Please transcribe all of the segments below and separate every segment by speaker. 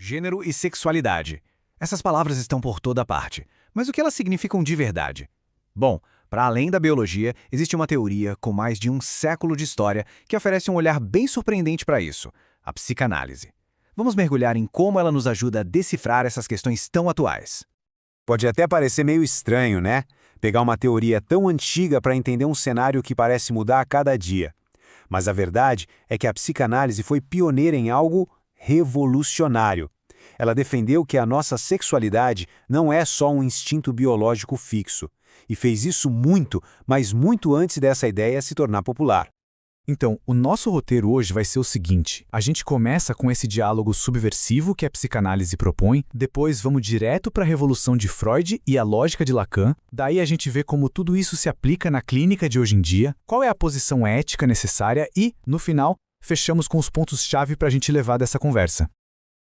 Speaker 1: Gênero e sexualidade. Essas palavras estão por toda parte, mas o que elas significam de verdade? Bom, para além da biologia, existe uma teoria com mais de um século de história que oferece um olhar bem surpreendente para isso, a psicanálise. Vamos mergulhar em como ela nos ajuda a decifrar essas questões tão atuais.
Speaker 2: Pode até parecer meio estranho, né? Pegar uma teoria tão antiga para entender um cenário que parece mudar a cada dia. Mas a verdade é que a psicanálise foi pioneira em algo revolucionário. Ela defendeu que a nossa sexualidade não é só um instinto biológico fixo. E fez isso muito, mas muito antes dessa ideia se tornar popular.
Speaker 3: Então, o nosso roteiro hoje vai ser o seguinte: a gente começa com esse diálogo subversivo que a psicanálise propõe, depois vamos direto para a revolução de Freud e a lógica de Lacan, daí a gente vê como tudo isso se aplica na clínica de hoje em dia, qual é a posição ética necessária e, no final, fechamos com os pontos-chave para a gente levar dessa conversa.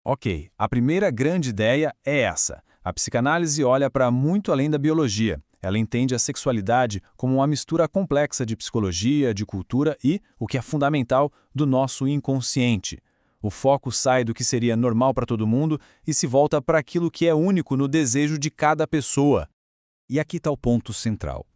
Speaker 4: Ok, a primeira grande ideia é essa. A psicanálise olha para muito além da biologia. Ela entende a sexualidade como uma mistura complexa de psicologia, de cultura e, o que é fundamental, do nosso inconsciente. O foco sai do que seria normal para todo mundo e se volta para aquilo que é único no desejo de cada pessoa.
Speaker 5: E aqui está o ponto central.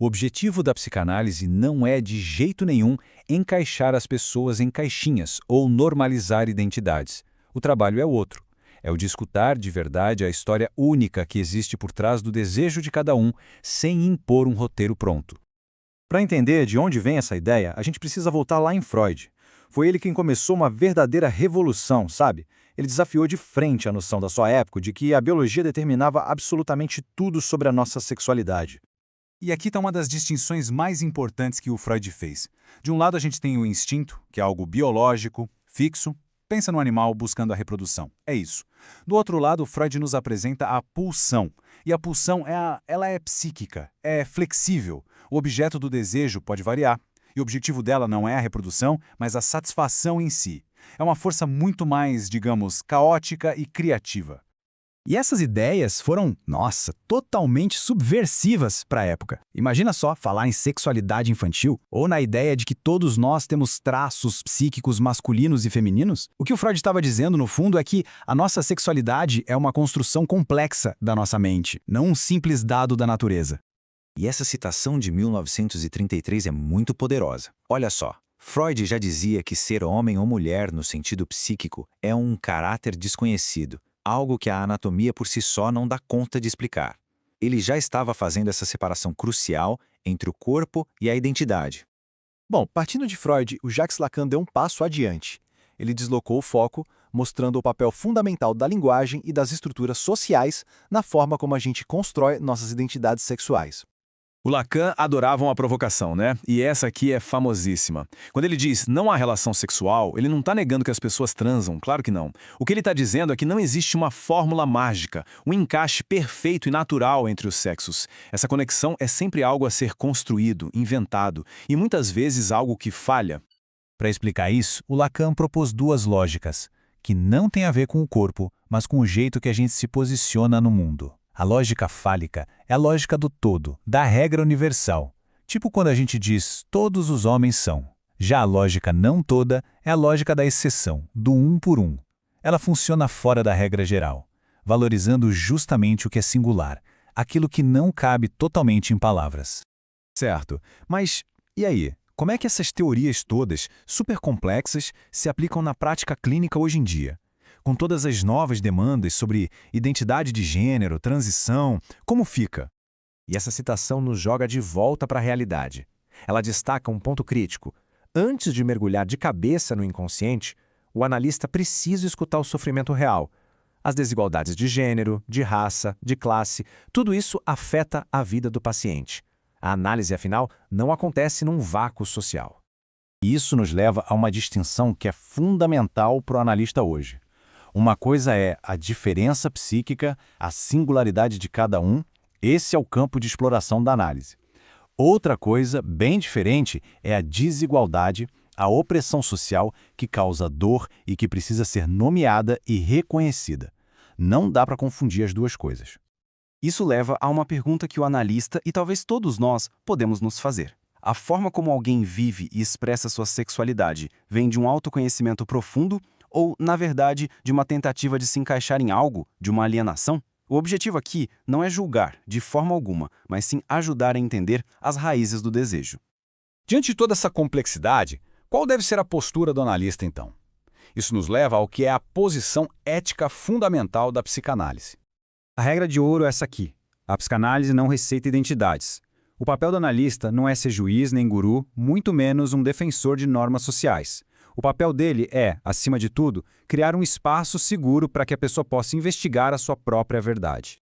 Speaker 5: O objetivo da psicanálise não é, de jeito nenhum, encaixar as pessoas em caixinhas ou normalizar identidades. O trabalho é outro. É o de escutar de verdade a história única que existe por trás do desejo de cada um, sem impor um roteiro pronto. Para entender de onde vem essa ideia, a gente precisa voltar lá em Freud. Foi ele quem começou uma verdadeira revolução, sabe? Ele desafiou de frente a noção da sua época de que a biologia determinava absolutamente tudo sobre a nossa sexualidade.
Speaker 3: E aqui está uma das distinções mais importantes que o Freud fez. De um lado a gente tem o instinto, que é algo biológico, fixo. Pensa no animal buscando a reprodução. É isso. Do outro lado, Freud nos apresenta a pulsão. E a pulsão ela é psíquica, é flexível. O objeto do desejo pode variar. E o objetivo dela não é a reprodução, mas a satisfação em si. É uma força muito mais, digamos, caótica e criativa.
Speaker 1: E essas ideias foram, totalmente subversivas para a época. Imagina só falar em sexualidade infantil ou na ideia de que todos nós temos traços psíquicos masculinos e femininos. O que o Freud estava dizendo, no fundo, é que a nossa sexualidade é uma construção complexa da nossa mente, não um simples dado da natureza.
Speaker 5: E essa citação de 1933 é muito poderosa. Olha só. Freud já dizia que ser homem ou mulher no sentido psíquico é um caráter desconhecido. Algo que a anatomia por si só não dá conta de explicar. Ele já estava fazendo essa separação crucial entre o corpo e a identidade.
Speaker 6: Bom, partindo de Freud, o Jacques Lacan deu um passo adiante. Ele deslocou o foco, mostrando o papel fundamental da linguagem e das estruturas sociais na forma como a gente constrói nossas identidades sexuais.
Speaker 4: O Lacan adorava uma provocação, né? E essa aqui é famosíssima. Quando ele diz não há relação sexual, ele não está negando que as pessoas transam, claro que não. O que ele está dizendo é que não existe uma fórmula mágica, um encaixe perfeito e natural entre os sexos. Essa conexão é sempre algo a ser construído, inventado, e muitas vezes algo que falha.
Speaker 3: Para explicar isso, o Lacan propôs duas lógicas, que não têm a ver com o corpo, mas com o jeito que a gente se posiciona no mundo. A lógica fálica é a lógica do todo, da regra universal. Tipo quando a gente diz todos os homens são. Já a lógica não toda é a lógica da exceção, do um por um. Ela funciona fora da regra geral, valorizando justamente o que é singular, aquilo que não cabe totalmente em palavras.
Speaker 1: Certo, mas e aí? Como é que essas teorias todas, super complexas, se aplicam na prática clínica hoje em dia? Com todas as novas demandas sobre identidade de gênero, transição, como fica? E essa citação nos joga de volta para a realidade. Ela destaca um ponto crítico. Antes de mergulhar de cabeça no inconsciente, o analista precisa escutar o sofrimento real. As desigualdades de gênero, de raça, de classe, tudo isso afeta a vida do paciente. A análise, afinal, não acontece num vácuo social.
Speaker 2: E isso nos leva a uma distinção que é fundamental para o analista hoje. Uma coisa é a diferença psíquica, a singularidade de cada um, esse é o campo de exploração da análise. Outra coisa, bem diferente, é a desigualdade, a opressão social que causa dor e que precisa ser nomeada e reconhecida. Não dá para confundir as duas coisas.
Speaker 7: Isso leva a uma pergunta que o analista e talvez todos nós podemos nos fazer. A forma como alguém vive e expressa sua sexualidade vem de um autoconhecimento profundo Ou, na verdade, de uma tentativa de se encaixar em algo, de uma alienação? O objetivo aqui não é julgar, de forma alguma, mas sim ajudar a entender as raízes do desejo.
Speaker 4: Diante de toda essa complexidade, qual deve ser a postura do analista, então? Isso nos leva ao que é a posição ética fundamental da psicanálise.
Speaker 5: A regra de ouro é essa aqui. A psicanálise não receita identidades. O papel do analista não é ser juiz nem guru, muito menos um defensor de normas sociais. O papel dele é, acima de tudo, criar um espaço seguro para que a pessoa possa investigar a sua própria verdade.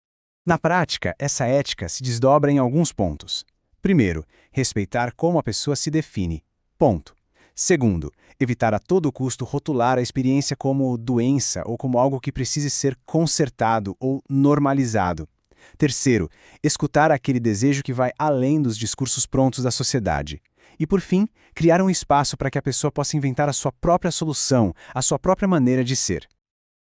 Speaker 3: Na prática, essa ética se desdobra em alguns pontos. Primeiro, respeitar como a pessoa se define. Ponto. Segundo, evitar a todo custo rotular a experiência como doença ou como algo que precise ser consertado ou normalizado. Terceiro, escutar aquele desejo que vai além dos discursos prontos da sociedade. E, por fim, criar um espaço para que a pessoa possa inventar a sua própria solução, a sua própria maneira de ser.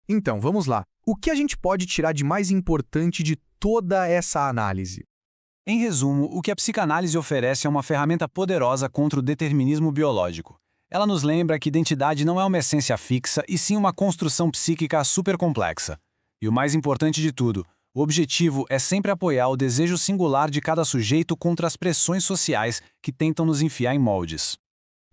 Speaker 6: Então, vamos lá. O que a gente pode tirar de mais importante de toda essa análise?
Speaker 1: Em resumo, o que a psicanálise oferece é uma ferramenta poderosa contra o determinismo biológico. Ela nos lembra que identidade não é uma essência fixa, e sim uma construção psíquica supercomplexa. E o mais importante de tudo, o objetivo é sempre apoiar o desejo singular de cada sujeito contra as pressões sociais que tentam nos enfiar em moldes.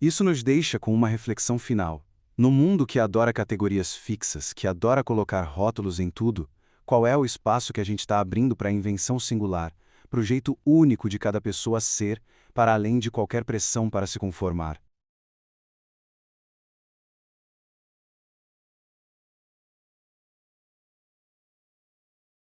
Speaker 7: Isso nos deixa com uma reflexão final. No mundo que adora categorias fixas, que adora colocar rótulos em tudo, qual é o espaço que a gente está abrindo para a invenção singular, para o jeito único de cada pessoa ser, para além de qualquer pressão para se conformar?